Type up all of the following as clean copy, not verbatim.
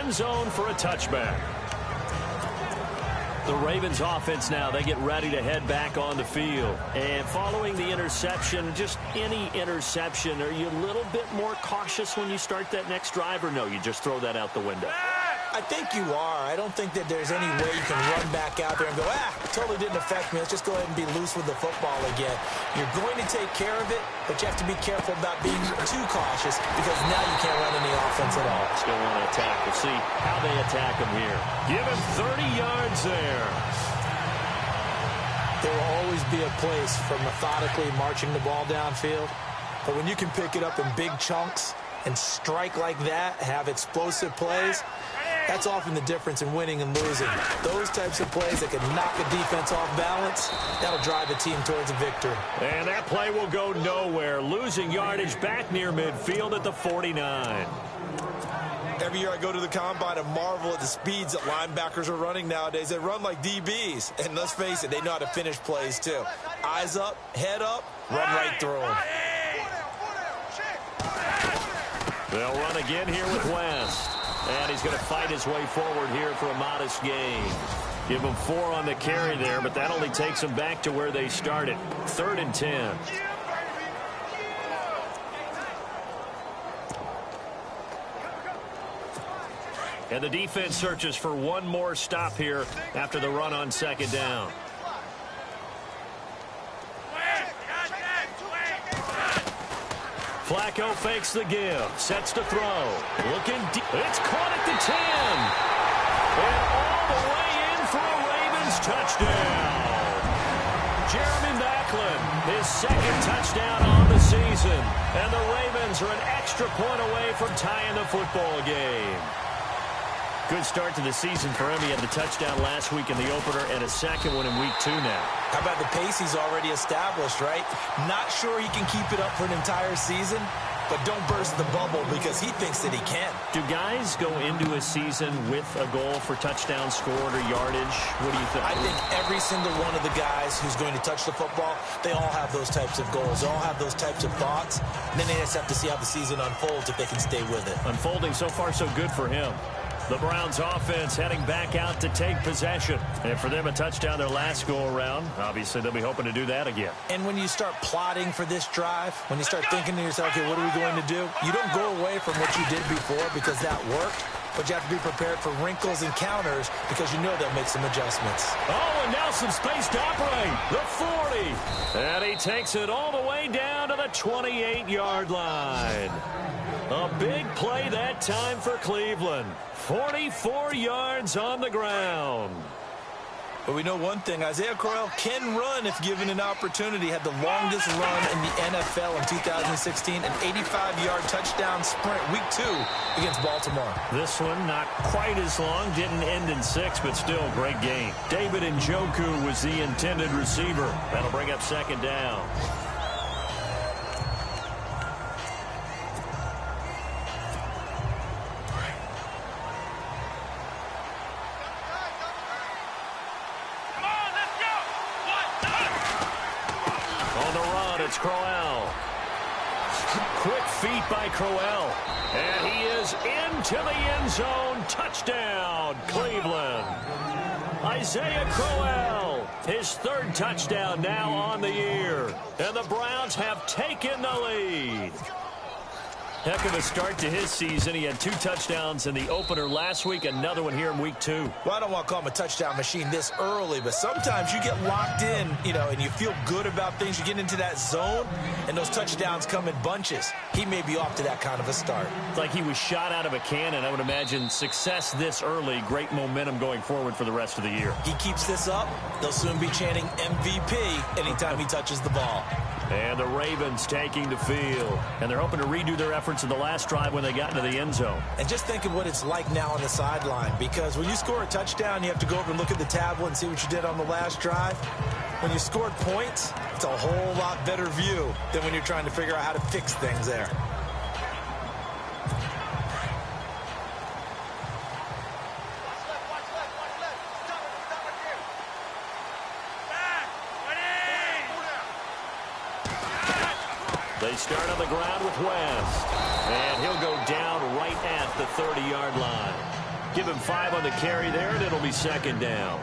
end zone for a touchback. The Ravens offense now, they get ready to head back on the field. And following the interception, just any interception, are you a little bit more cautious when you start that next drive, or no, you just throw that out the window? I think you are. I don't think that there's any way you can run back out there and go, totally didn't affect me. Let's just go ahead and be loose with the football again. You're going to take care of it, but you have to be careful about being too cautious because now you can't run any offense at all. Still want to attack. We'll see how they attack him here. Give him 30 yards there. There will always be a place for methodically marching the ball downfield, but when you can pick it up in big chunks and strike like that, have explosive plays, that's often the difference in winning and losing. Those types of plays that can knock a defense off balance, that'll drive a team towards a victory. And that play will go nowhere. Losing yardage back near midfield at the 49. Every year I go to the combine and marvel at the speeds that linebackers are running nowadays. They run like DBs. And let's face it, they know how to finish plays too. Eyes up, head up, run right through them. They'll run again here with West. And he's going to fight his way forward here for a modest gain. Give him 4 on the carry there, but that only takes them back to where they started. 3rd and 10. And the defense searches for one more stop here after the run on 2nd down. Flacco fakes the give, sets to throw. Looking deep. It's caught at the 10. And all the way in for a Ravens touchdown. Jeremy Maclin, his 2nd touchdown on the season. And the Ravens are an extra point away from tying the football game. Good start to the season for him. He had the touchdown last week in the opener and a 2nd one in week 2 now. How about the pace he's already established, right? Not sure he can keep it up for an entire season, but don't burst the bubble because he thinks that he can. Do guys go into a season with a goal for touchdown scored or yardage? What do you think? I think every single one of the guys who's going to touch the football, they all have those types of goals. They all have those types of thoughts. And then they just have to see how the season unfolds if they can stay with it. Unfolding so far so good for him. The Browns offense heading back out to take possession. And for them, a touchdown their last go-around. Obviously, they'll be hoping to do that again. And when you start plotting for this drive, when you start thinking to yourself, okay, what are we going to do? You don't go away from what you did before because that worked. But you have to be prepared for wrinkles and counters because you know they'll make some adjustments. Oh, and now some space to operate. The 40. And he takes it all the way down to the 28-yard line. A big play that time for Cleveland. 44 yards on the ground. But we know one thing, Isaiah Crowell can run if given an opportunity. Had the longest run in the NFL in 2016, an 85-yard touchdown sprint, week 2 against Baltimore. This one not quite as long, didn't end in 6, but still great gain. David Njoku was the intended receiver. That'll bring up 2nd down. It's Crowell. Quick feet by Crowell. And he is into the end zone. Touchdown, Cleveland. Isaiah Crowell, his 3rd touchdown now on the year. And the Browns have taken the lead. Heck of a start to his season. He had 2 touchdowns in the opener last week, another one here in week 2. Well, I don't want to call him a touchdown machine this early, but sometimes you get locked in, and you feel good about things. You get into that zone, and those touchdowns come in bunches. He may be off to that kind of a start. It's like he was shot out of a cannon. I would imagine success this early, great momentum going forward for the rest of the year. He keeps this up, they'll soon be chanting MVP anytime he touches the ball. And the Ravens taking the field. And they're hoping to redo their efforts in the last drive when they got into the end zone. And just think of what it's like now on the sideline, because when you score a touchdown, you have to go over and look at the tablet and see what you did on the last drive. When you scored points, it's a whole lot better view than when you're trying to figure out how to fix things there. They start on the ground with West. And he'll go down right at the 30-yard line. Give him 5 on the carry there, and it'll be second down.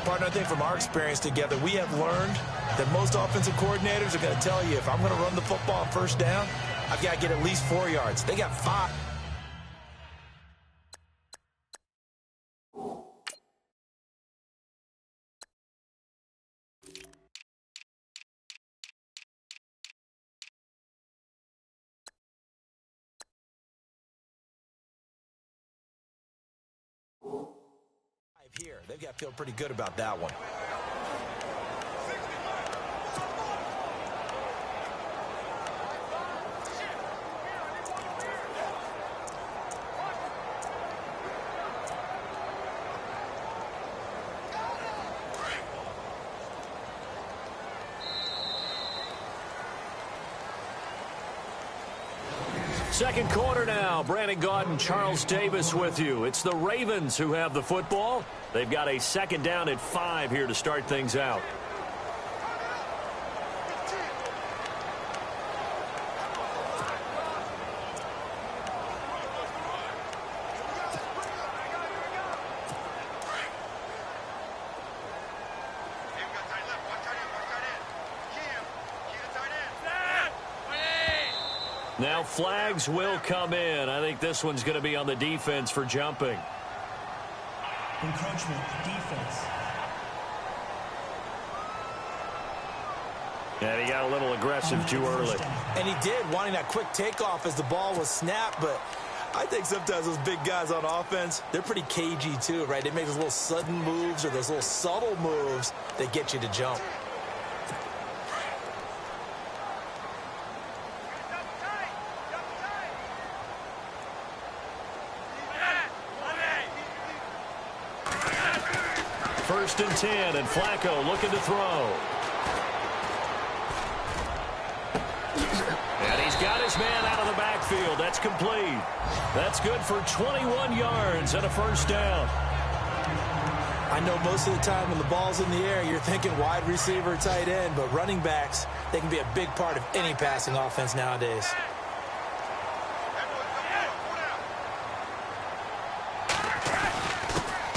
Partner, I think from our experience together, we have learned that most offensive coordinators are going to tell you, if I'm going to run the football on first down, I've got to get at least 4 yards. They got 5. Here, they've got to feel pretty good about that one. Second quarter now. Brandon Gaud and Charles Davis with you. It's the Ravens who have the football. They've got a second down at 5 here to start things out. Now flags will come in. I think this one's going to be on the defense for jumping. Encroachment, defense. And he got a little aggressive too early. And he did, wanting that quick takeoff as the ball was snapped. But I think sometimes those big guys on offense, they're pretty cagey too, right? They make those little sudden moves or those little subtle moves that get you to jump. First and 10, and Flacco looking to throw. And he's got his man out of the backfield. That's complete. That's good for 21 yards and a first down. I know most of the time when the ball's in the air, you're thinking wide receiver, tight end, but running backs, they can be a big part of any passing offense nowadays.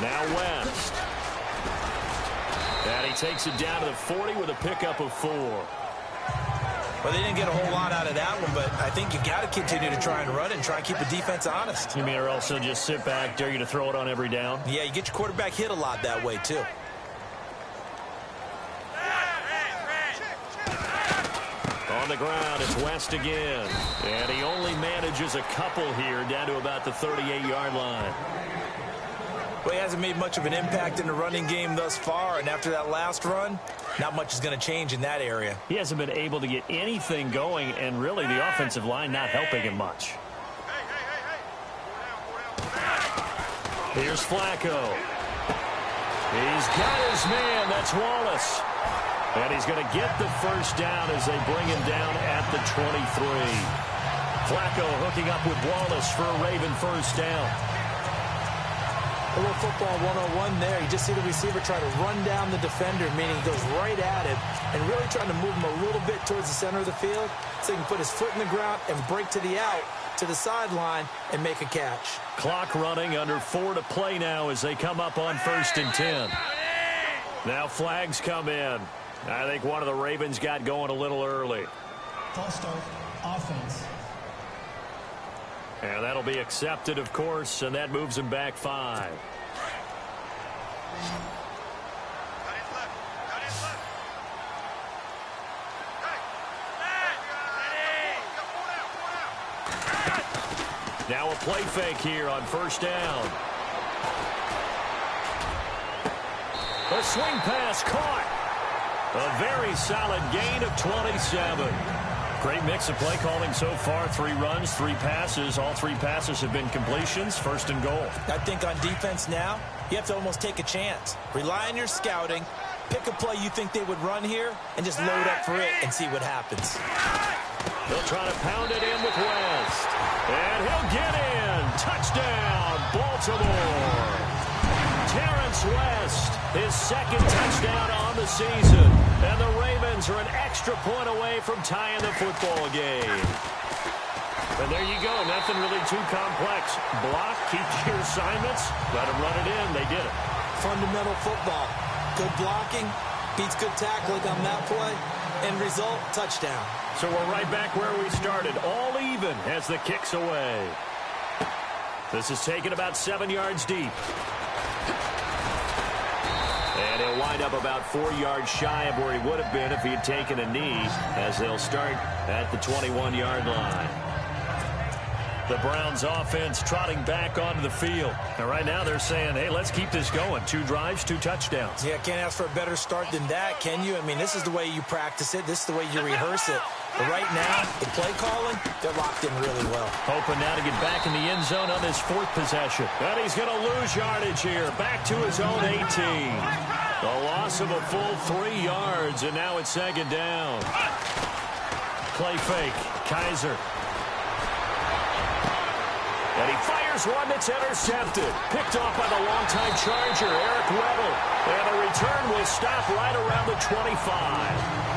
Now West. And he takes it down to the 40 with a pickup of 4. Well, they didn't get a whole lot out of that one, but I think you got to continue to try and run and try and keep the defense honest. You mean or also just sit back, dare you to throw it on every down? Yeah, you get your quarterback hit a lot that way, too. On the ground, it's West again. And he only manages a couple here down to about the 38-yard line. Well, he hasn't made much of an impact in the running game thus far, and after that last run, not much is going to change in that area. He hasn't been able to get anything going, and really the offensive line not helping him much. Here's Flacco. He's got his man. That's Wallace. And he's going to get the first down as they bring him down at the 23. Flacco hooking up with Wallace for a Raven first down. A little football 101 there. You just see the receiver try to run down the defender, meaning he goes right at him and really trying to move him a little bit towards the center of the field so he can put his foot in the ground and break to the out, to the sideline, and make a catch. Clock running, under 4 to play now as they come up on first and 10. Now flags come in. I think one of the Ravens got going a little early. False start, offense. And that'll be accepted, of course, and that moves him back 5. Now a play fake here on first down. A swing pass caught. A very solid gain of 27. Great mix of play calling so far. 3 runs, 3 passes. All 3 passes have been completions. First and goal. I think on defense now, you have to almost take a chance. Rely on your scouting. Pick a play you think they would run here and just load up for it and see what happens. They'll try to pound it in with West. And he'll get in. Touchdown, Baltimore. Terrence West, his second touchdown on the season. And the Ravens are an extra point away from tying the football game. And there you go. Nothing really too complex. Block, keep your assignments, let them run it in. They did it. Fundamental football. Good blocking beats good tackling on that play. End result, touchdown. So we're right back where we started. All even as the kick's away. This is taken about 7 yards deep. And he'll wind up about 4 yards shy of where he would have been if he had taken a knee, as they'll start at the 21-yard line. The Browns offense trotting back onto the field. And right now they're saying, hey, let's keep this going. 2 drives, 2 touchdowns. Yeah, can't ask for a better start than that, can you? I mean, this is the way you practice it. This is the way you rehearse it. But right now, the play calling, they're locked in really well. Hoping now to get back in the end zone on his 4th possession. And he's going to lose yardage here. Back to his own 18. A loss of a full 3 yards, and now it's 2nd down. Play fake. Kaiser. And he fires one that's intercepted. Picked off by the longtime Charger, Eric Weddle. And the return will stop right around the 25.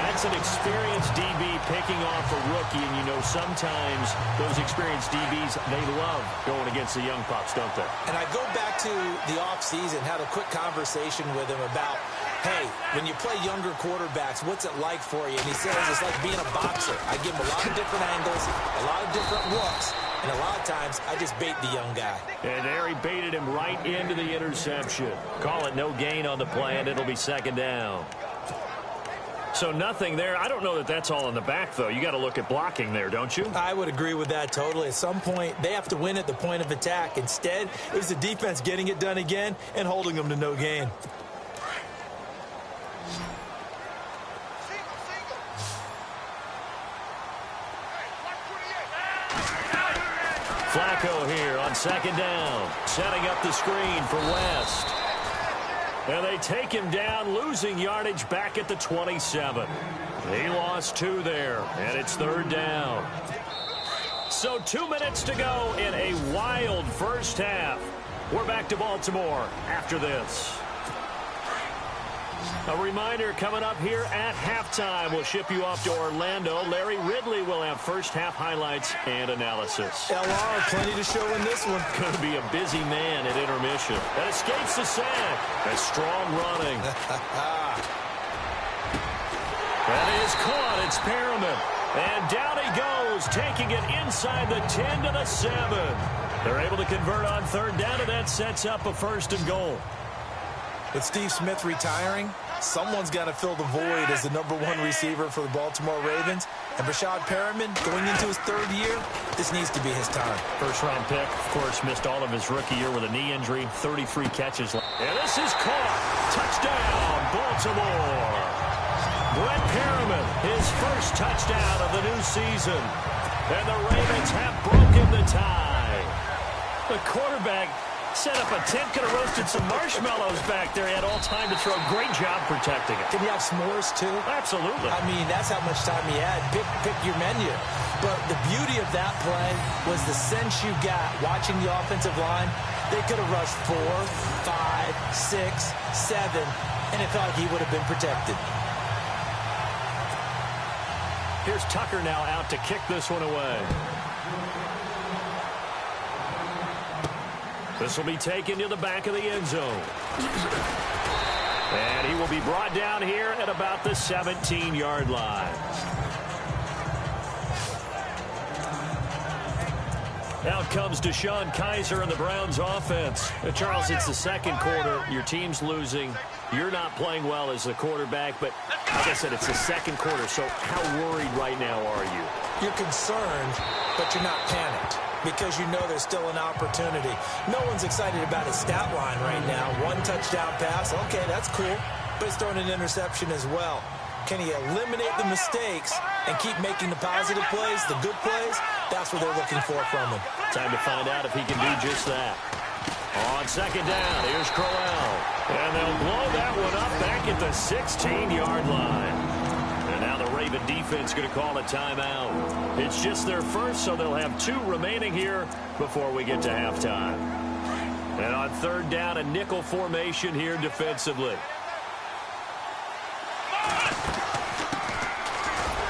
That's an experienced DB picking off a rookie, and you know sometimes those experienced DBs, they love going against the young pups, don't they? And I go back to the offseason, had a quick conversation with him about, hey, when you play younger quarterbacks, what's it like for you? And he says it's like being a boxer. I give him a lot of different angles, a lot of different looks, and a lot of times I just bait the young guy. And there he baited him right into the interception. Call it no gain on the play, and it'll be 2nd down. So nothing there. I don't know that that's all in the back, though. You got to look at blocking there, don't you? I would agree with that totally. At some point, they have to win at the point of attack. Instead, it was the defense getting it done again and holding them to no gain. Flacco here on 2nd down. Setting up the screen for West. And they take him down, losing yardage back at the 27. He lost 2 there, and it's 3rd down. So 2 minutes to go in a wild first half. We're back to Baltimore after this. A reminder coming up here at halftime. We'll ship you off to Orlando. Larry Ridley will have first half highlights and analysis. LR, plenty to show in this one. Going to be a busy man at intermission. That escapes the sack. A strong running. That is caught. It's Perriman. And down he goes, taking it inside the 10 to the 7. They're able to convert on 3rd down, and that sets up a 1st and goal. With Steve Smith retiring, someone's got to fill the void as the #1 receiver for the Baltimore Ravens. And Rashad Perriman, going into his 3rd year, this needs to be his time. First-round pick, of course, missed all of his rookie year with a knee injury, 33 catches. And this is caught. Touchdown, Baltimore. Brett Perriman, his first touchdown of the new season. And the Ravens have broken the tie. The quarterback set up a tent, could have roasted some marshmallows back there. He had all time to throw. Great job protecting it. Can you have s'mores, too? Absolutely. I mean, that's how much time he had. Pick your menu. But the beauty of that play was the sense you got watching the offensive line. They could have rushed 4, 5, 6, 7, and it felt like he would have been protected. Here's Tucker now out to kick this one away. This will be taken to the back of the end zone. And he will be brought down here at about the 17-yard line. Out comes Deshaun Kaiser and the Browns offense. Charles, it's the 2nd quarter. Your team's losing. You're not playing well as the quarterback, but like I said, it's the 2nd quarter. So how worried right now are you? You're concerned, but you're not panicked, because you know there's still an opportunity. No one's excited about his stat line right now. 1 touchdown pass, okay, that's cool, but he's throwing an interception as well. Can he eliminate the mistakes and keep making the positive plays, the good plays? That's what they're looking for from him. Time to find out if he can do just that. On 2nd down, here's Crowell. And they'll blow that one up back at the 16-yard line. And now the Raven defense going to call a timeout. It's just their first, so they'll have 2 remaining here before we get to halftime. And on 3rd down, a nickel formation here defensively.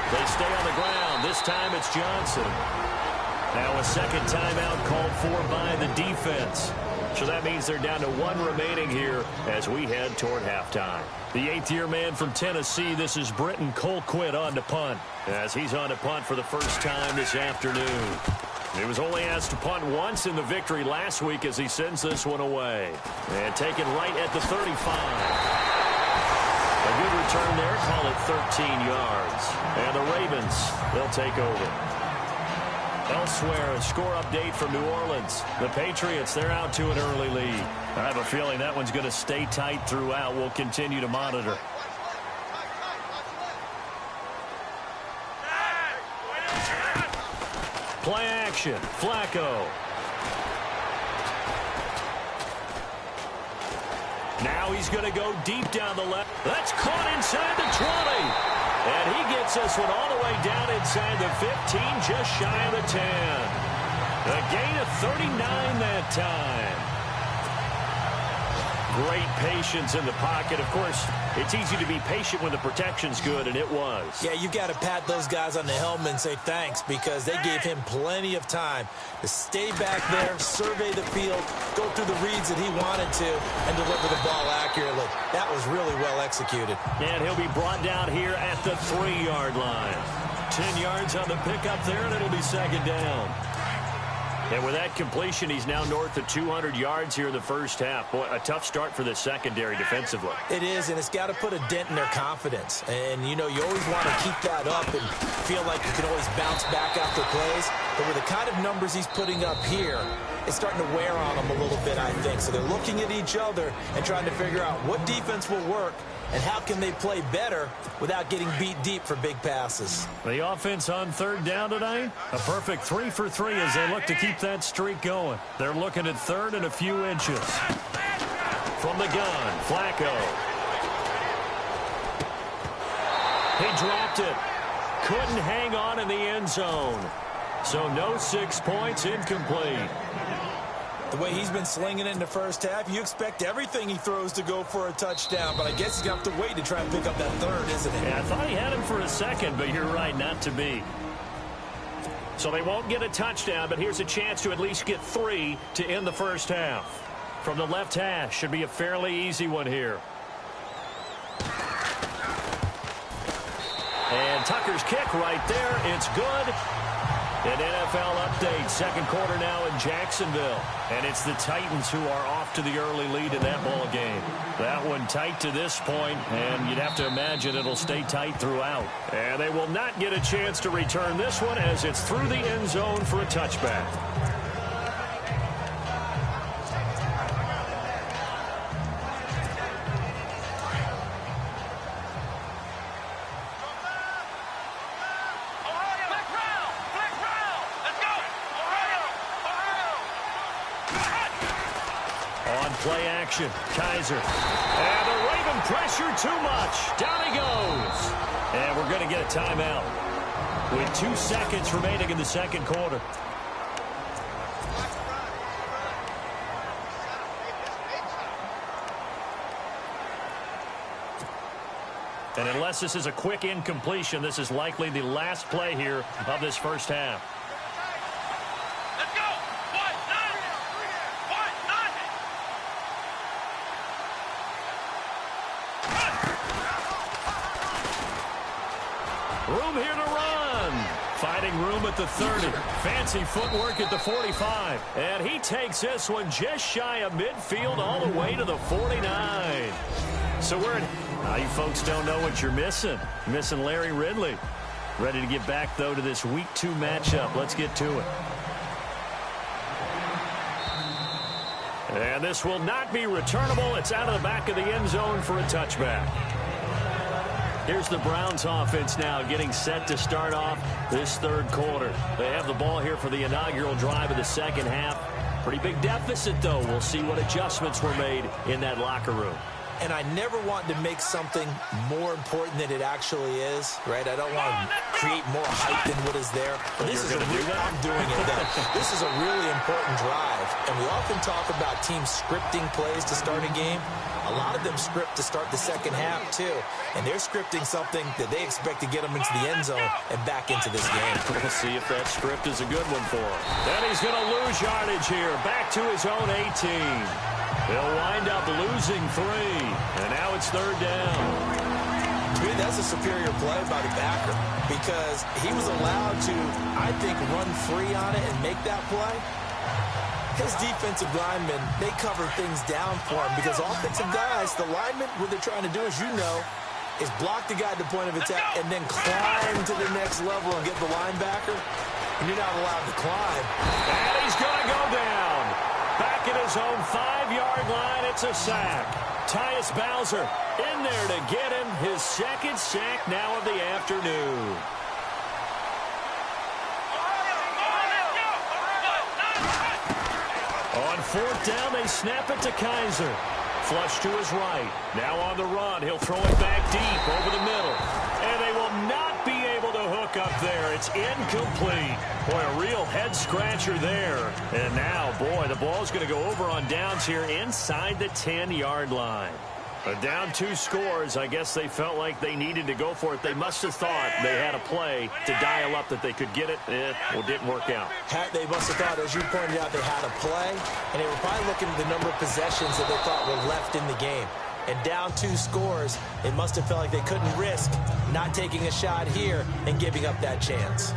They stay on the ground. And this time it's Johnson. Now a second timeout called for by the defense. So that means they're down to one remaining here as we head toward halftime. The eighth-year man from Tennessee, this is Britton Colquitt on to punt, as he's on to punt for the first time this afternoon. He was only asked to punt once in the victory last week as he sends this one away. And taken right at the 35. A good return there, call it 13 yards. And the Ravens, they'll take over. Elsewhere, a score update from New Orleans. The Patriots, they're out to an early lead. I have a feeling that one's going to stay tight throughout. We'll continue to monitor. Play action. Flacco. Now he's going to go deep down the left. That's caught inside the 20. And he gets this one all the way down inside the 15, just shy of the 10. A gain of 39 that time. Great patience in the pocket. Of course, it's easy to be patient when the protection's good, and it was. Yeah, you've got to pat those guys on the helmet and say thanks, because they gave him plenty of time to stay back there, survey the field, go through the reads that he wanted to, and deliver the ball accurately. That was really well executed. And he'll be brought down here at the 3-yard line. 10 yards on the pickup there, and it'll be second down. And with that completion, he's now north of 200 yards here in the first half. Boy, a tough start for the secondary defensively. It is, and it's got to put a dent in their confidence. And, you know, you always want to keep that up and feel like you can always bounce back after plays. But with the kind of numbers he's putting up here, it's starting to wear on them a little bit, I think. So they're looking at each other and trying to figure out what defense will work and how can they play better without getting beat deep for big passes. The offense on third down tonight, a perfect 3 for 3 as they look to keep that streak going. They're looking at third and a few inches. From the gun, Flacco. He dropped it. Couldn't hang on in the end zone. So no 6 points, incomplete. The way he's been slinging it in the first half, you expect everything he throws to go for a touchdown, but I guess he's going to have to wait to try and pick up that third, isn't he? Yeah, I thought he had him for a second, but you're right, not to be. So they won't get a touchdown, but here's a chance to at least get 3 to end the first half. From the left hash, should be a fairly easy one here. And Tucker's kick right there, it's good. An NFL update, second quarter now in Jacksonville. And it's the Titans who are off to the early lead in that ball game. That one tight to this point, and you'd have to imagine it'll stay tight throughout. And they will not get a chance to return this one as it's through the end zone for a touchback. Play action. Kaiser. And the Raven pressure too much. Down he goes. And we're going to get a timeout with 2 seconds remaining in the second quarter. And unless this is a quick incompletion, this is likely the last play here of this first half. Room here to run. Finding room at the 30. Fancy footwork at the 45. And he takes this one just shy of midfield all the way to the 49. So we're in. Now you folks don't know what you're missing. You're missing Larry Ridley. Ready to get back, though, to this Week 2 matchup. Let's get to it. And this will not be returnable. It's out of the back of the end zone for a touchback. Here's the Browns offense now getting set to start off this third quarter. They have the ball here for the inaugural drive of the second half. Pretty big deficit, though. We'll see what adjustments were made in that locker room. and I never want to make something more important than it actually is, right? I don't want to create more hype than what is there. But this is I'm doing it, though. This is a really important drive, and we often talk about teams scripting plays to start a game. A lot of them script to start the second half, too. And they're scripting something that they expect to get them into the end zone and back into this game. We'll see if that script is a good one for him. Then he's going to lose yardage here. Back to his own 18. They'll wind up losing 3. And now it's third down. To me, that's a superior play by the backer because he was allowed to, I think, run free on it and make that play. His defensive linemen, they cover things down for him because offensive guys, the linemen, what they're trying to do, as you know, is block the guy at the point of attack and then climb to the next level and get the linebacker. And you're not allowed to climb. And he's going to go down. Back at his own 5-yard line, it's a sack. Tyus Bowser in there to get him his second sack now of the afternoon. On fourth down, they snap it to Kaiser. Flush to his right. Now on the run. He'll throw it back deep over the middle. And they will not be able to hook up there. It's incomplete. Boy, a real head-scratcher there. And now, boy, the ball's going to go over on downs here inside the 10-yard line. A down 2 scores. I guess they felt like they needed to go for it. They must have thought they had a play to dial up that they could get it. Well, didn't work out. They must have thought, as you pointed out, they had a play, and they were probably looking at the number of possessions that they thought were left in the game. And down 2 scores, they must have felt like they couldn't risk not taking a shot here and giving up that chance.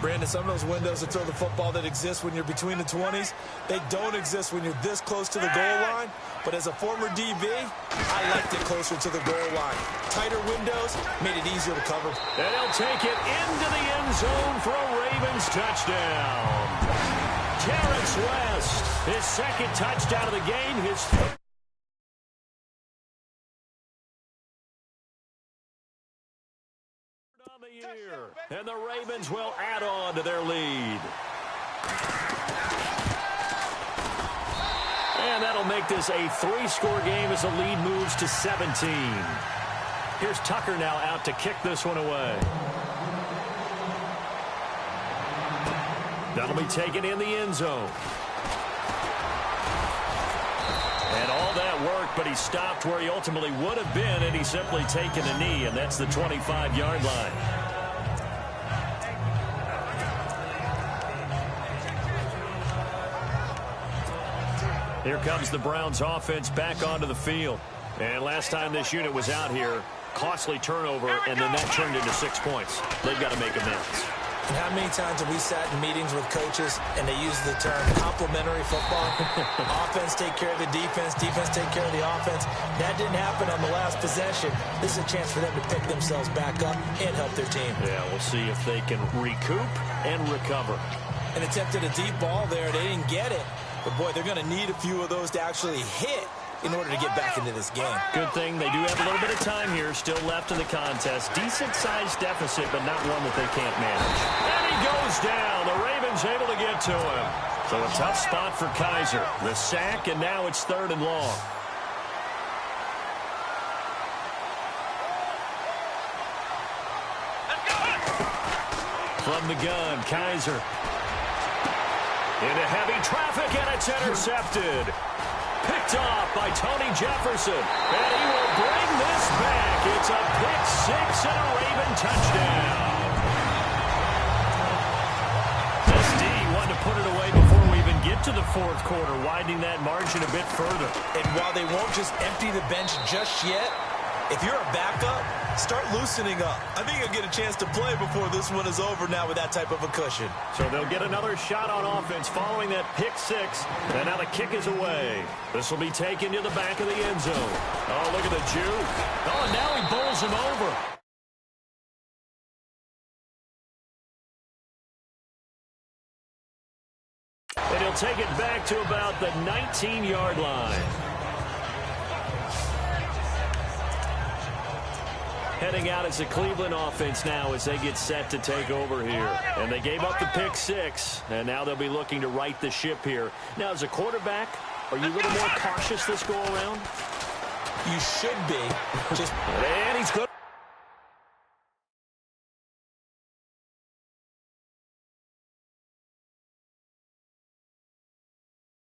Brandon, some of those windows to throw the football that exist when you're between the 20s, they don't exist when you're this close to the goal line. But as a former DB, I liked it closer to the goal line. Tighter windows made it easier to cover. And he'll take it into the end zone for a Ravens touchdown. Terrence West, his second touchdown of the game, his third. Year, and the Ravens will add on to their lead. And that'll make this a 3-score game as the lead moves to 17. Here's Tucker now out to kick this one away. That'll be taken in the end zone. And all that worked, but he stopped where he ultimately would have been, and he's simply taken a knee, and that's the 25-yard line. Here comes the Browns offense back onto the field. And last time this unit was out here, costly turnover, and then that turned into 6 points. They've got to make amends. And how many times have we sat in meetings with coaches and they use the term complementary football? Offense take care of the defense, defense take care of the offense. That didn't happen on the last possession. This is a chance for them to pick themselves back up and help their team. Yeah, we'll see if they can recoup and recover. And attempted a deep ball there. They didn't get it. But, boy, they're going to need a few of those to actually hit in order to get back into this game. Good thing they do have a little bit of time here still left in the contest. Decent-sized deficit, but not one that they can't manage. And he goes down. The Ravens able to get to him. So a tough spot for Kaiser. The sack, and now it's 3rd and long. From the gun, Kaiser. Into heavy traffic, and it's intercepted. Picked off by Tony Jefferson. And he will bring this back. It's a pick 6 and a Raven touchdown. This D wanted to put it away before we even get to the 4th quarter, widening that margin a bit further. And while they won't just empty the bench just yet, if you're a backup, start loosening up. I think you'll get a chance to play before this one is over now with that type of a cushion. So they'll get another shot on offense following that pick 6. And now the kick is away. This will be taken to the back of the end zone. Oh, look at the juke. Oh, and now he bowls him over. And he'll take it back to about the 19-yard line. Heading out as the Cleveland offense now as they get set to take over here. And they gave up the pick 6, and now they'll be looking to right the ship here. Now, as a quarterback, are you a little more cautious this go-around? You should be. Just And he's good.